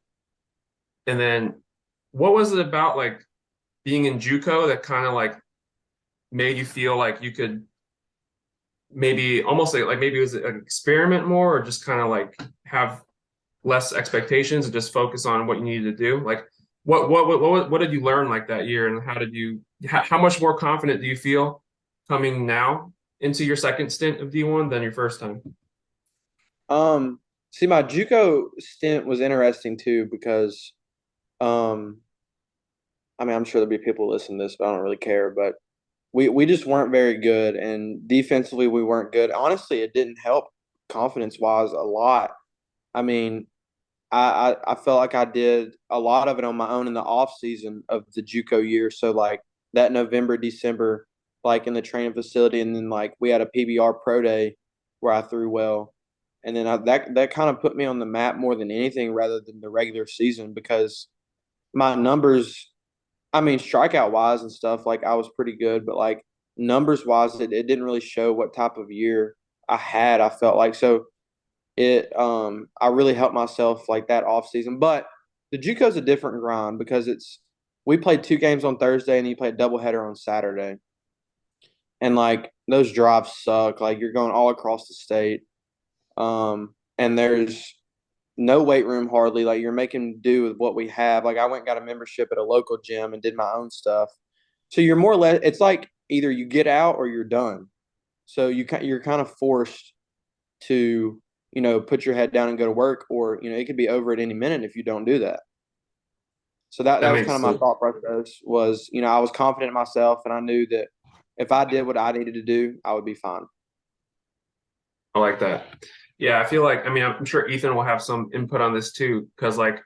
And then what was it about like being in Juco that kind of like made you feel like you could maybe almost like maybe it was an experiment more, or just kind of like have less expectations and just focus on what you needed to do? Like what did you learn like that year, and how much more confident do you feel coming now into your second stint of D1 than your first time? See, my Juco stint was interesting too because, I mean, I'm sure there'll be people listening to this, but I don't really care. But we just weren't very good, and defensively we weren't good. Honestly, it didn't help confidence-wise a lot. I mean, I felt like I did a lot of it on my own in the off season of the JUCO year. So like that November, December, like in the training facility, and then like we had a PBR pro day where I threw well, and then that kind of put me on the map more than anything, rather than the regular season, because my numbers, I mean, strikeout wise and stuff, like I was pretty good, but like numbers wise, it didn't really show what type of year I had. I felt like so I really helped myself like that off season. But the JUCO's a different grind because we played 2 games on Thursday and you play a doubleheader on Saturday. And like those drives suck. Like you're going all across the state. And there's no weight room hardly. Like you're making do with what we have. Like I went and got a membership at a local gym and did my own stuff. So you're more or less, it's like either you get out or you're done. So you're kind of forced to, put your head down and go to work, or, it could be over at any minute if you don't do that. So that was makes kind of my sense. thought process was, I was confident in myself and I knew that if I did what I needed to do, I would be fine. I like that. Yeah, I feel like, I'm sure Ethan will have some input on this too, because like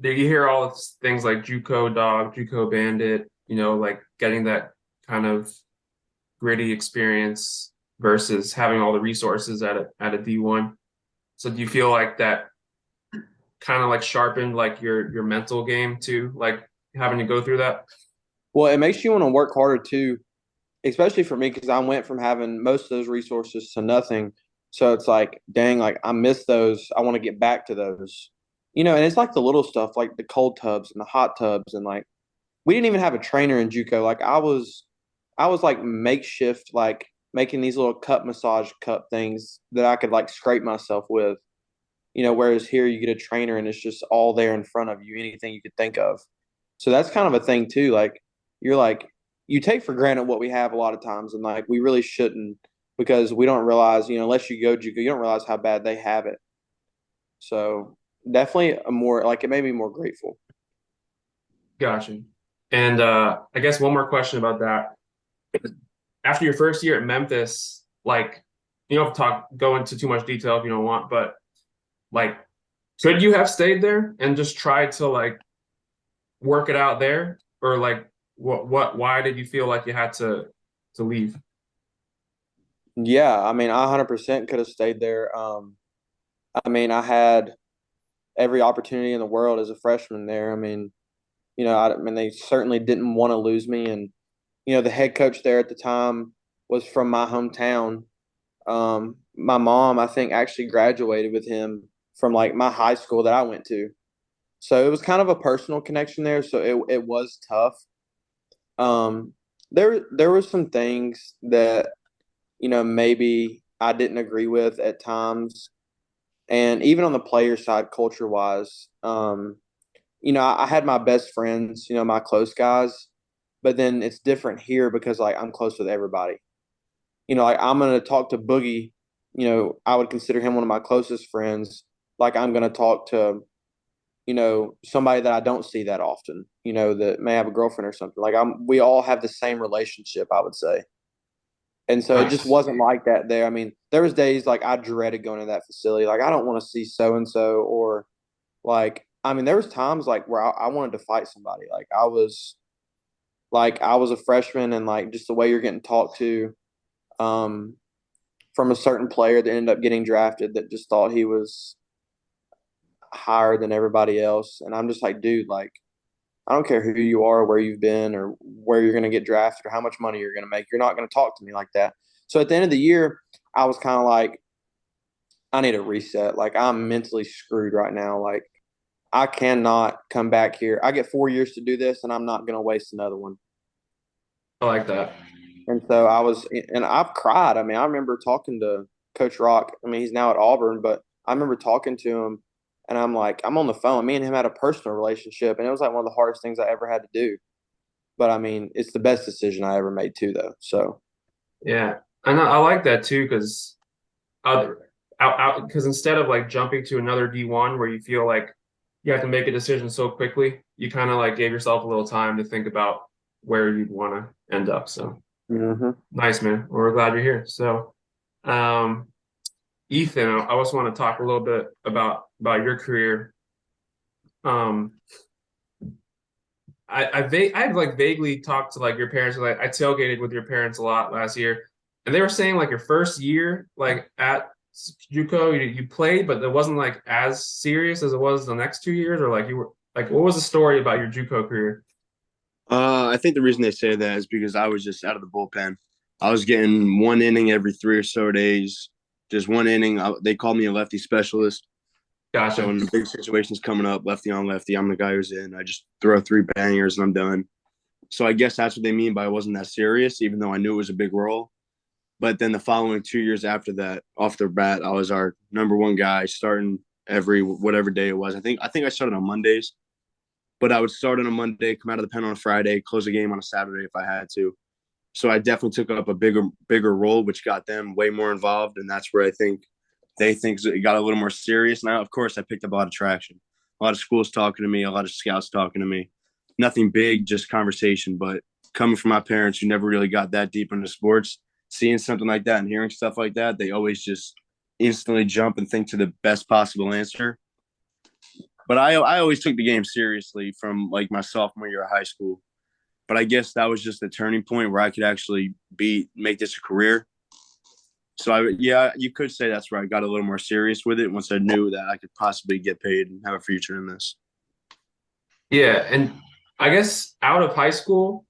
you hear all these things like Juco Dog, Juco Bandit, like getting that kind of gritty experience versus having all the resources at a D1. So do you feel like that kind of like sharpened like your mental game too, like having to go through that? Well, it makes you want to work harder too, especially for me because I went from having most of those resources to nothing. So it's like, dang, like I miss those. I want to get back to those. And it's like the little stuff, like the cold tubs and the hot tubs, and like we didn't even have a trainer in JUCO. Like I was like makeshift, like making these little cup massage cup things that I could like scrape myself with. Whereas here you get a trainer and it's just all there in front of you, anything you could think of. So that's kind of a thing too. Like you're like you take for granted what we have a lot of times, and like we really shouldn't because we don't realize, unless you go JUCO, you don't realize how bad they have it. So definitely it made me more grateful. Gotcha. And I guess one more question about that. After your first year at Memphis, like you don't have to go into too much detail if you don't want, but like could you have stayed there and just tried to like work it out there? Or like why did you feel like you had to leave? Yeah, I mean, I 100% could have stayed there. I had every opportunity in the world as a freshman there. They certainly didn't want to lose me. And, the head coach there at the time was from my hometown. My mom, I think, actually graduated with him from like my high school that I went to. So it was kind of a personal connection there. So it was tough. There were some things that, maybe I didn't agree with at times. And even on the player side, culture wise, I had my best friends, my close guys, but then it's different here because like I'm close with everybody. Like I'm going to talk to Boogie, I would consider him one of my closest friends. Like I'm going to talk to, somebody that I don't see that often, that may have a girlfriend or something. Like we all have the same relationship, I would say. And so it just Nice. wasn't like that there. I mean, there was days like I dreaded going to that facility. Like I don't want to see so and so, or like there was times like where I wanted to fight somebody. I was a freshman, and like just the way you're getting talked to um from a certain player that ended up getting drafted that just thought he was higher than everybody else. And I'm just like, dude, like I don't care who you are, where you've been, or where you're going to get drafted, or how much money you're going to make. You're not going to talk to me like that. So at the end of the year, I was kind of like, I need a reset. Like I'm mentally screwed right now. Like I cannot come back here. I get 4 years to do this, and I'm not going to waste another one. I like that. And so and I've cried. I remember talking to Coach Rock. He's now at Auburn, but I remember talking to him, and I'm like, I'm on the phone. Me and him had a personal relationship, and it was like one of the hardest things I ever had to do. But it's the best decision I ever made too, though. So Yeah. And I like that too, because instead of like jumping to another D1 where you feel like you have to make a decision so quickly, you kind of like gave yourself a little time to think about where you'd want to end up. So nice, man. Well, we're glad you're here. So, Ethan, I also want to talk a little bit about your career. I've like vaguely talked to like your parents. Like I tailgated with your parents a lot last year, and they were saying like your first year like at JUCO you played, but it wasn't like as serious as it was the next 2 years, or like Like, what was the story about your JUCO career? I think the reason they say that is because I was just out of the bullpen. I was getting one inning every 3 or so days, just one inning. They called me a lefty specialist. Gotcha. So when the big situation's coming up, lefty on lefty, I'm the guy who's in. I just throw 3 bangers and I'm done. So I guess that's what they mean by it wasn't that serious, even though I knew it was a big role. But then the following 2 years after that, off the bat, I was our number one guy starting every whatever day it was. I think I started on Mondays, but I would start on a Monday, come out of the pen on a Friday, close the game on a Saturday if I had to. So I definitely took up a bigger role, which got them way more involved, and that's where I think they think it got a little more serious. Now, of course, I picked up a lot of traction. A lot of schools talking to me, a lot of scouts talking to me. Nothing big, just conversation. But coming from my parents who never really got that deep into sports, seeing something like that and hearing stuff like that, they always just instantly jump and think to the best possible answer. But I always took the game seriously from like my sophomore year of high school. But I guess that was just the turning point where I could actually make this a career. So you could say that's where I got a little more serious with it once I knew that I could possibly get paid and have a future in this. Yeah, and I guess out of high school,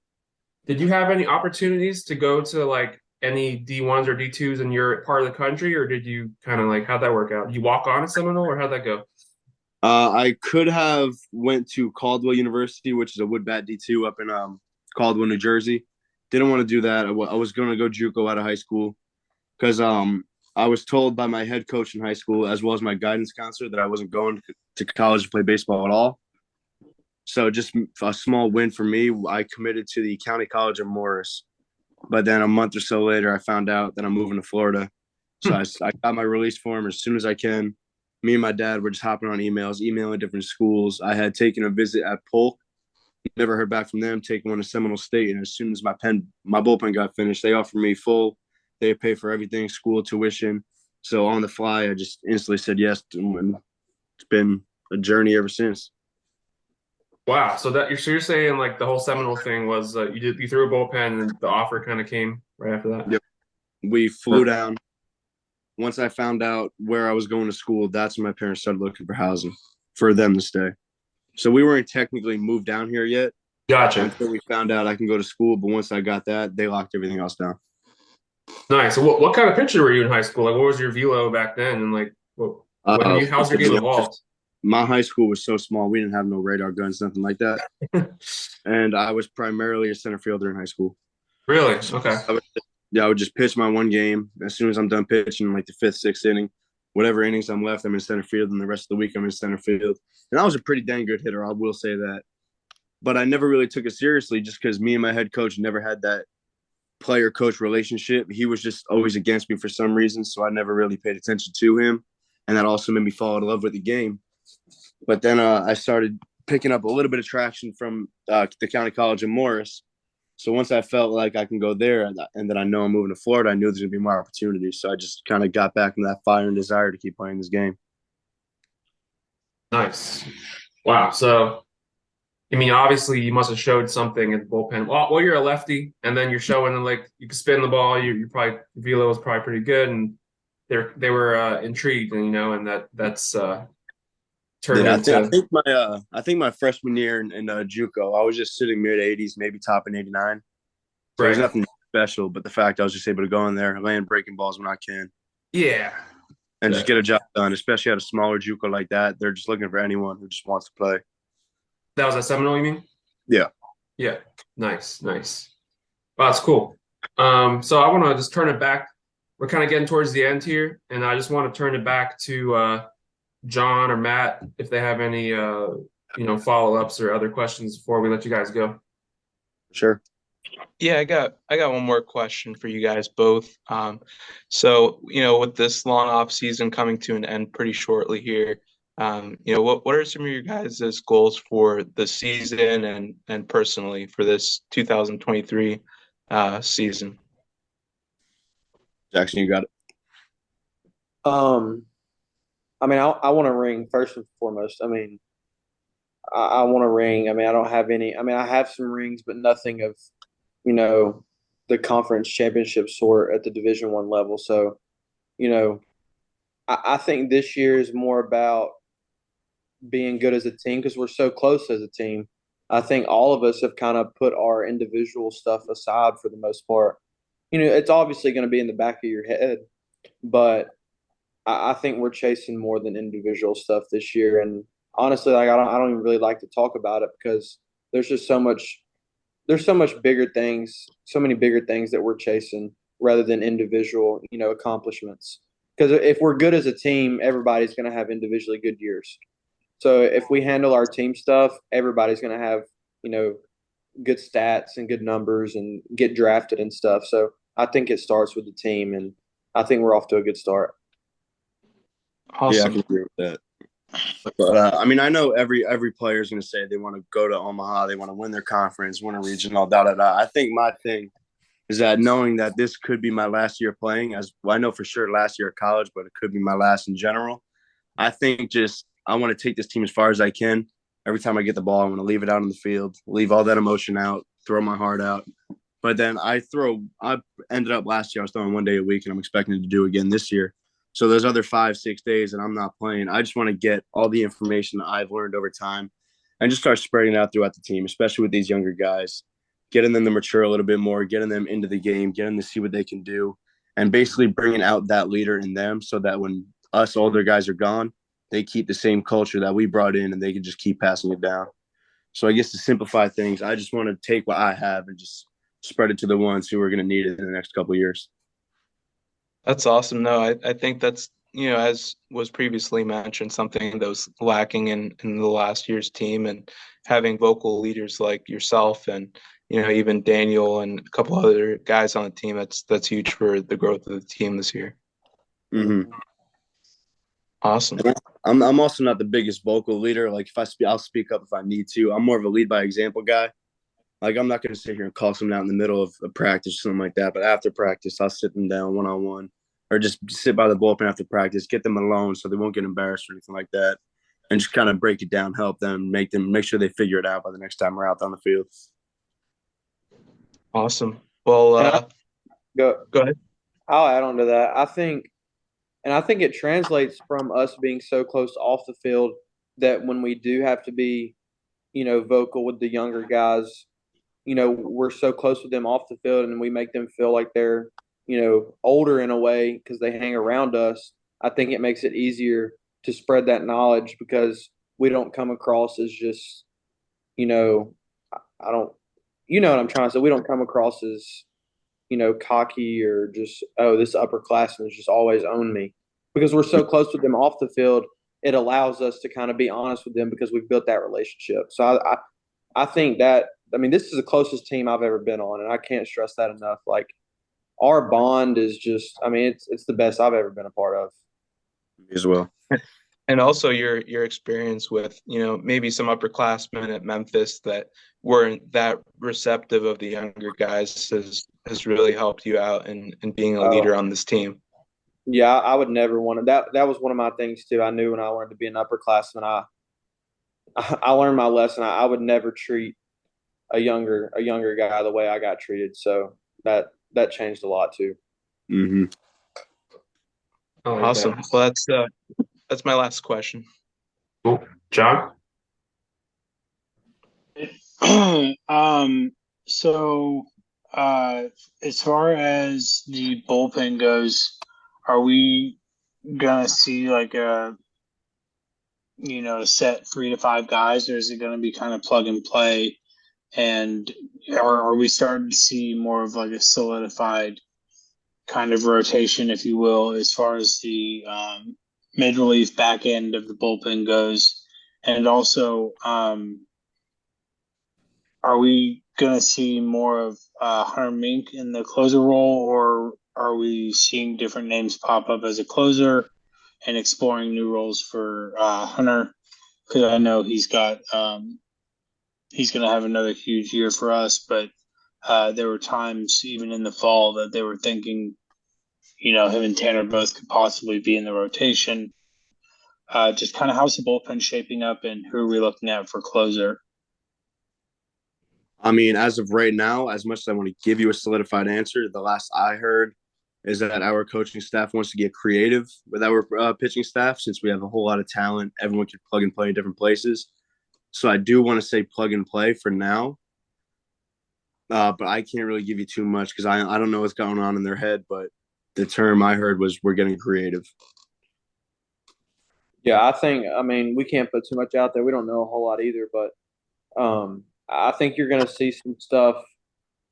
did you have any opportunities to go to like any D1s or D2s in your part of the country, or did you kind of like how'd that work out? Did you walk on at Seminole, or how'd that go? I could have went to Caldwell University, which is a woodbat D2 up in Caldwell, New Jersey. Didn't want to do that. I was going to go JUCO out of high school because I was told by my head coach in high school as well as my guidance counselor that I wasn't going to college to play baseball at all. So just a small win for me. I committed to the County College of Morris. But then a month or so later, I found out that I'm moving to Florida. So I got my release form as soon as I can. Me and my dad were just hopping on emailing different schools. I had taken a visit at Polk. Never heard back from them. Taking one to Seminole State. And as soon as my bullpen got finished, they offered me full. They pay for everything, school, tuition. So on the fly, I just instantly said yes. And it's been a journey ever since. Wow. So you're saying like the whole Seminole thing was you threw a bullpen and the offer kind of came right after that. Yep. We flew down. Once I found out where I was going to school, that's when my parents started looking for housing for them to stay. So we weren't technically moved down here yet. Gotcha. Until we found out I can go to school. But once I got that, they locked everything else down. Nice. So what kind of pitcher were you in high school? Like, what was your velo back then? And like, how's your game evolved? My high school was so small. We didn't have no radar guns, nothing like that. And I was primarily a center fielder in high school. Really? Okay. I would just pitch my one game. As soon as I'm done pitching, like the fifth, sixth inning, whatever innings I'm left, I'm in center field. And the rest of the week, I'm in center field. And I was a pretty dang good hitter, I will say that. But I never really took it seriously just because me and my head coach never had that player-coach relationship. He was just always against me for some reason, so I never really paid attention to him. And that also made me fall in love with the game. But then I started picking up a little bit of traction from the County College of Morris. So once I felt like I can go there and that I know I'm moving to Florida, I knew there's going to be more opportunities. So I just kind of got back into that fire and desire to keep playing this game. Nice. Wow. So, I mean, obviously you must have showed something at the bullpen. Well, you're a lefty, and then you're showing like you can spin the ball. You probably velo was probably pretty good, and they were intrigued, and that's turned into. I think my freshman year in JUCO, I was just sitting mid 80s, maybe topping 89. So Right. There's nothing special, but the fact I was just able to go in there, land breaking balls when I can. Yeah. And just get a job done, especially at a smaller JUCO like that. They're just looking for anyone who just wants to play. That was at Seminole, you mean? Yeah. Yeah. Nice. Wow, that's cool. So I want to just turn it back. We're kind of getting towards the end here, and I just want to turn it back to John or Matt if they have any follow-ups or other questions before we let you guys go. Sure. Yeah, I got one more question for you guys both. So with this long off season coming to an end pretty shortly here, what are some of your guys' goals for the season and personally for this 2023 season? Jackson, you got it. I mean, I want a ring first and foremost. I mean, I want a ring. I mean, I don't have any. I mean, I have some rings, but nothing of, the conference championship sort at the Division I level. So, I think this year is more about being good as a team because we're so close as a team. I think all of us have kind of put our individual stuff aside for the most part. It's obviously going to be in the back of your head, but I think we're chasing more than individual stuff this year. And honestly, like I don't even really like to talk about it because there's just so much there's so much bigger things, so many bigger things that we're chasing rather than individual, accomplishments. Because if we're good as a team, everybody's going to have individually good years. So if we handle our team stuff, everybody's going to have, good stats and good numbers and get drafted and stuff. So I think it starts with the team, and I think we're off to a good start. Yeah, I Awesome. can agree with that. But I mean, I know every player is going to say they want to go to Omaha, they want to win their conference, win a regional, da da da. I think my thing is that knowing that this could be my last year playing, as well, I know for sure last year at college, but it could be my last in general. I think I want to take this team as far as I can. Every time I get the ball, I want to leave it out on the field, leave all that emotion out, throw my heart out. But then I ended up last year, I was throwing 1 day a week, and I'm expecting to do again this year. So those other 5-6 days that I'm not playing, I just want to get all the information that I've learned over time and just start spreading it out throughout the team, especially with these younger guys, getting them to mature a little bit more, getting them into the game, getting them to see what they can do, and basically bringing out that leader in them so that when us older guys are gone, they keep the same culture that we brought in and they can just keep passing it down. So I guess to simplify things, I just want to take what I have and just spread it to the ones who are going to need it in the next couple of years. That's awesome. No, I think that's, as was previously mentioned, something that was lacking in the last year's team, and having vocal leaders like yourself and, even Daniel and a couple other guys on the team, that's huge for the growth of the team this year. Mm-hmm. Awesome. I'm also not the biggest vocal leader. Like if I'll speak up if I need to. I'm more of a lead by example guy. Like I'm not going to sit here and call someone out in the middle of a practice or something like that. But after practice, I'll sit them down one-on-one or just sit by the bullpen after practice, get them alone so they won't get embarrassed or anything like that, and just kind of break it down, help them, make sure they figure it out by the next time we're out on the field. Awesome. Well, Go ahead. I'll add on to that. I think it translates from us being so close off the field that when we do have to be, vocal with the younger guys, we're so close with them off the field and we make them feel like they're, older in a way because they hang around us. I think it makes it easier to spread that knowledge because we don't come across as just, I don't, what I'm trying to say. We don't come across as, cocky or just, oh, this upperclassman has just always owned me. Because we're so close with them off the field, it allows us to kind of be honest with them because we've built that relationship. So I think that, this is the closest team I've ever been on, and I can't stress that enough. Like, our bond is just, it's the best I've ever been a part of. As well. And also your experience with, maybe some upperclassmen at Memphis that weren't that receptive of the younger guys has really helped you out in being a leader on this team. Yeah, I would never want to. That was one of my things too. I knew when I wanted to be an upperclassman, I learned my lesson. I would never treat a younger guy the way I got treated. So that changed a lot too. Mm-hmm. Awesome. Well, that's my last question. Cool. John? So as far as the bullpen goes, are we gonna see like a set 3 to 5 guys, or is it gonna be kind of plug and play? And are we starting to see more of like a solidified kind of rotation, if you will, as far as the mid relief back end of the bullpen goes? And also, are we going to see more of Hunter Mink in the closer role, or are we seeing different names pop up as a closer and exploring new roles for Hunter? Because I know he's got he's going to have another huge year for us, but there were times even in the fall that they were thinking, him and Tanner both could possibly be in the rotation. Just kind of how's the bullpen shaping up, and who are we looking at for closer? As of right now, as much as I want to give you a solidified answer, the last I heard is that our coaching staff wants to get creative with our pitching staff since we have a whole lot of talent. Everyone can plug and play in different places. So I do want to say plug and play for now. But I can't really give you too much because I don't know what's going on in their head. But the term I heard was we're getting creative. Yeah, I mean, we can't put too much out there. We don't know a whole lot either, but I think you're going to see some stuff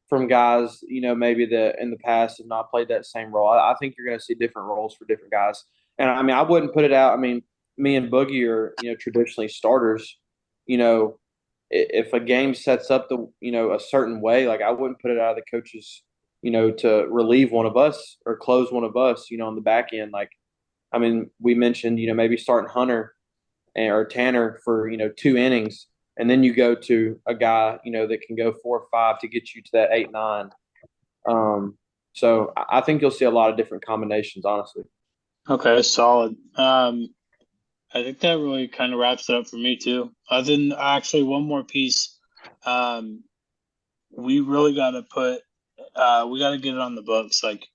from guys, maybe that in the past have not played that same role. I think you're going to see different roles for different guys. And I mean, I wouldn't put it out. I mean, me and Boogie are, traditionally starters. If a game sets up a certain way, like I wouldn't put it out of the coaches, to relieve one of us or close one of us, on the back end. Like, I mean, we mentioned, maybe starting Hunter or Tanner for, 2 innings. And then you go to a guy, that can go 4 or 5 to get you to that 8, 9. So I think you'll see a lot of different combinations, honestly. Okay, solid. I think that really kind of wraps it up for me too. Other than actually one more piece, we really got to we got to get it on the books, like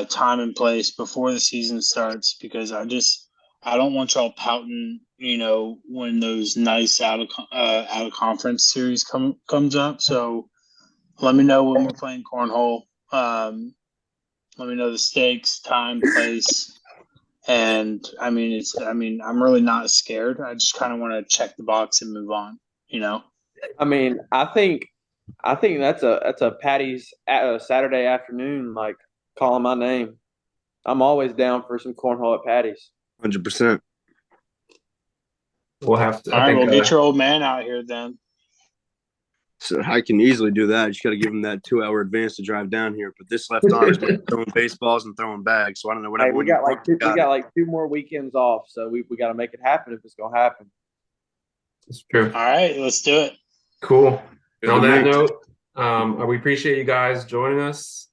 time and place before the season starts, because I don't want y'all pouting, when those nice out of conference series comes up. So let me know when we're playing cornhole. Let me know the stakes, time, place. And I mean, I'm really not scared. I just kind of want to check the box and move on, I mean, I think that's a Patty's Saturday afternoon, like calling my name. I'm always down for some cornhole at Patty's. 100%. We'll have to. All right, we'll get your old man out here then. So I can easily do that. You just got to give him that 2-hour advance to drive down here. But this left arm is throwing baseballs and throwing bags. So I don't know whatever. Hey, we got like 2 more weekends off, so we got to make it happen if it's gonna happen. It's true. All right, let's do it. Cool. And on that note, we appreciate you guys joining us.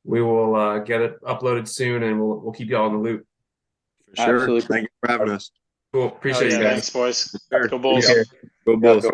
We will get it uploaded soon, and we'll keep you all in the loop. For sure. Absolutely. Thank you for having us. Cool. Appreciate you guys. Thanks, boys. Sure. Go Bulls. Go Bulls.